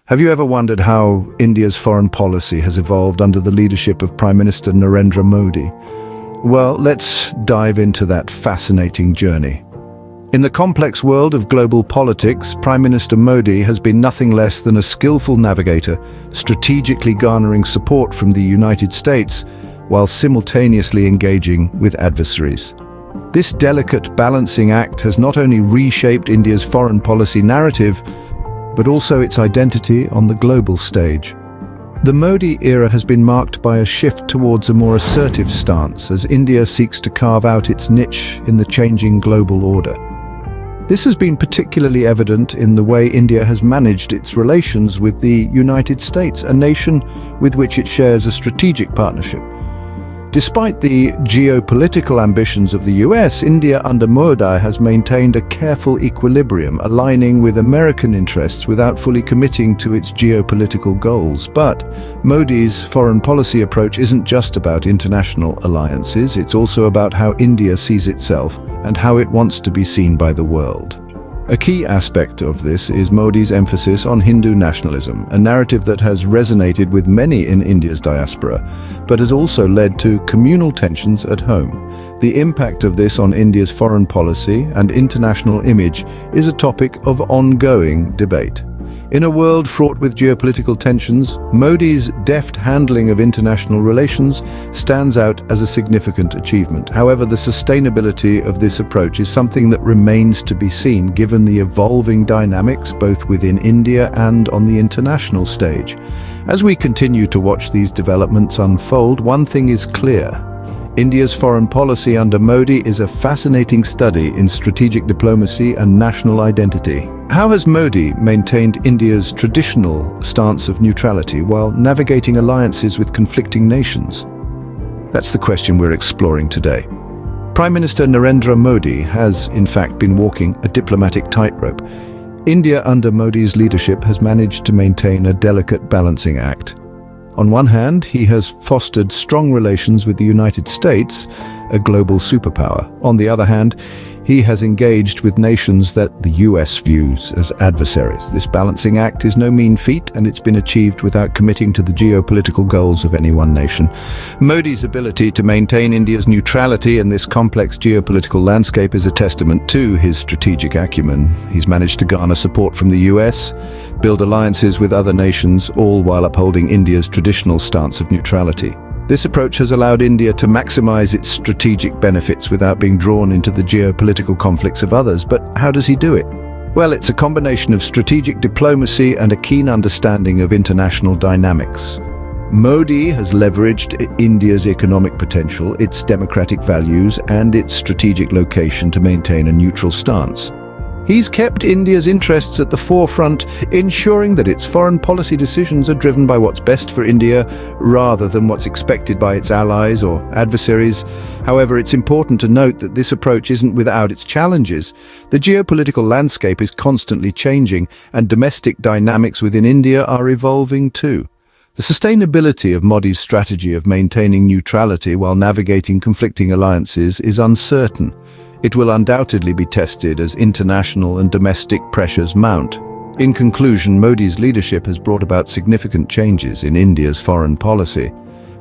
Have you ever wondered how India's foreign policy has evolved under the leadership of Prime Minister Narendra Modi? Well, let's dive into that fascinating journey. In the complex world of global politics, Prime Minister Modi has been nothing less than a skillful navigator, strategically garnering support from the United States while simultaneously engaging with adversaries. This delicate balancing act has not only reshaped India's foreign policy narrative, but also its identity on the global stage. The Modi era has been marked by a shift towards a more assertive stance as India seeks to carve out its niche in the changing global order. This has been particularly evident in the way India has managed its relations with the United States, a nation with which it shares a strategic partnership. Despite the geopolitical ambitions of the US, India under Modi has maintained a careful equilibrium, aligning with American interests without fully committing to its geopolitical goals. But Modi's foreign policy approach isn't just about international alliances, it's also about how India sees itself and how it wants to be seen by the world. A key aspect of this is Modi's emphasis on Hindu nationalism, a narrative that has resonated with many in India's diaspora, but has also led to communal tensions at home. The impact of this on India's foreign policy and international image is a topic of ongoing debate. In a world fraught with geopolitical tensions, Modi's deft handling of international relations stands out as a significant achievement. However, the sustainability of this approach is something that remains to be seen given the evolving dynamics both within India and on the international stage. As we continue to watch these developments unfold, one thing is clear. India's foreign policy under Modi is a fascinating study in strategic diplomacy and national identity. How has Modi maintained India's traditional stance of neutrality while navigating alliances with conflicting nations? That's the question we're exploring today. Prime Minister Narendra Modi has, in fact, been walking a diplomatic tightrope. India under Modi's leadership has managed to maintain a delicate balancing act. On one hand, he has fostered strong relations with the United States, a global superpower. On the other hand, he has engaged with nations that the US views as adversaries. This balancing act is no mean feat, and it's been achieved without committing to the geopolitical goals of any one nation. Modi's ability to maintain India's neutrality in this complex geopolitical landscape is a testament to his strategic acumen. He's managed to garner support from the US, build alliances with other nations, all while upholding India's traditional stance of neutrality. This approach has allowed India to maximize its strategic benefits without being drawn into the geopolitical conflicts of others. But how does he do it? Well, it's a combination of strategic diplomacy and a keen understanding of international dynamics. Modi has leveraged India's economic potential, its democratic values, and its strategic location to maintain a neutral stance. He's kept India's interests at the forefront, ensuring that its foreign policy decisions are driven by what's best for India rather than what's expected by its allies or adversaries. However, it's important to note that this approach isn't without its challenges. The geopolitical landscape is constantly changing, and domestic dynamics within India are evolving too. The sustainability of Modi's strategy of maintaining neutrality while navigating conflicting alliances is uncertain. It will undoubtedly be tested as international and domestic pressures mount. In conclusion, Modi's leadership has brought about significant changes in India's foreign policy.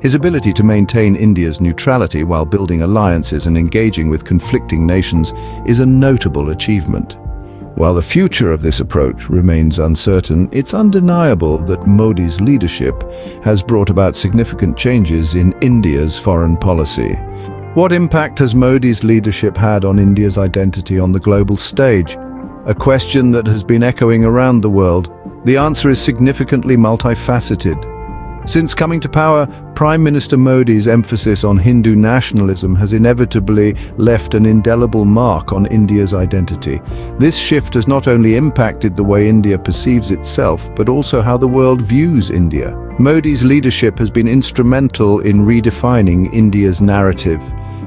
His ability to maintain India's neutrality while building alliances and engaging with conflicting nations is a notable achievement. While the future of this approach remains uncertain, it's undeniable that Modi's leadership has brought about significant changes in India's foreign policy. What impact has Modi's leadership had on India's identity on the global stage? A question that has been echoing around the world. The answer is significantly multifaceted. Since coming to power, Prime Minister Modi's emphasis on Hindu nationalism has inevitably left an indelible mark on India's identity. This shift has not only impacted the way India perceives itself, but also how the world views India. Modi's leadership has been instrumental in redefining India's narrative,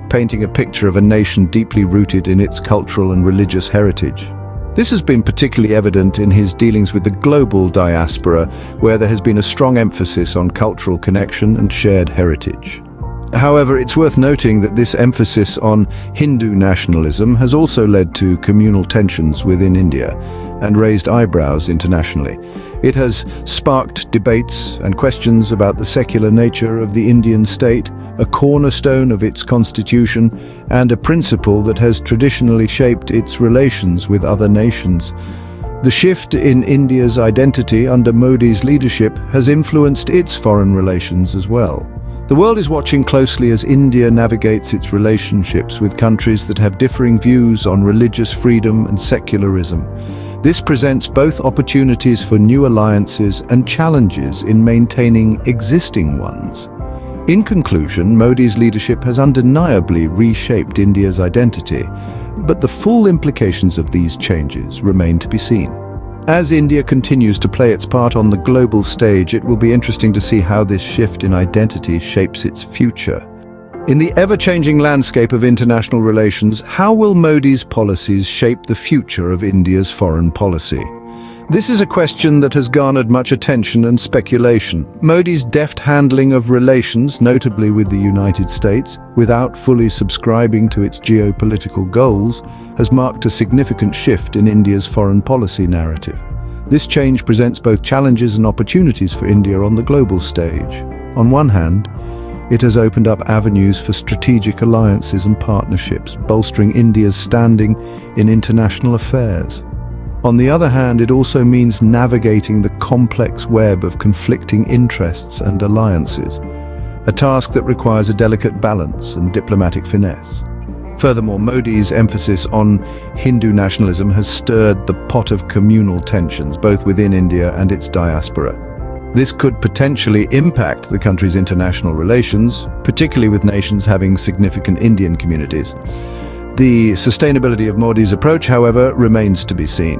painting a picture of a nation deeply rooted in its cultural and religious heritage. This has been particularly evident in his dealings with the global diaspora, where there has been a strong emphasis on cultural connection and shared heritage. However, it's worth noting that this emphasis on Hindu nationalism has also led to communal tensions within India and raised eyebrows internationally. It has sparked debates and questions about the secular nature of the Indian state, a cornerstone of its constitution and a principle that has traditionally shaped its relations with other nations. The shift in India's identity under Modi's leadership has influenced its foreign relations as well. The world is watching closely as India navigates its relationships with countries that have differing views on religious freedom and secularism. This presents both opportunities for new alliances and challenges in maintaining existing ones. In conclusion, Modi's leadership has undeniably reshaped India's identity, but the full implications of these changes remain to be seen. As India continues to play its part on the global stage, it will be interesting to see how this shift in identity shapes its future. In the ever-changing landscape of international relations, how will Modi's policies shape the future of India's foreign policy? This is a question that has garnered much attention and speculation. Modi's deft handling of relations, notably with the United States, without fully subscribing to its geopolitical goals, has marked a significant shift in India's foreign policy narrative. This change presents both challenges and opportunities for India on the global stage. On one hand, it has opened up avenues for strategic alliances and partnerships, bolstering India's standing in international affairs. On the other hand, it also means navigating the complex web of conflicting interests and alliances, a task that requires a delicate balance and diplomatic finesse. Furthermore, Modi's emphasis on Hindu nationalism has stirred the pot of communal tensions, both within India and its diaspora. This could potentially impact the country's international relations, particularly with nations having significant Indian communities. The sustainability of Modi's approach, however, remains to be seen.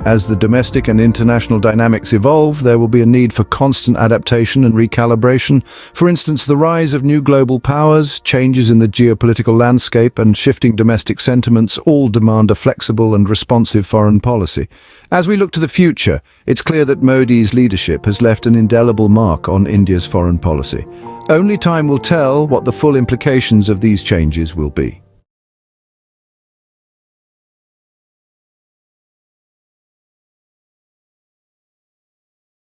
As the domestic and international dynamics evolve, there will be a need for constant adaptation and recalibration. For instance, the rise of new global powers, changes in the geopolitical landscape, and shifting domestic sentiments all demand a flexible and responsive foreign policy. As we look to the future, it's clear that Modi's leadership has left an indelible mark on India's foreign policy. Only time will tell what the full implications of these changes will be.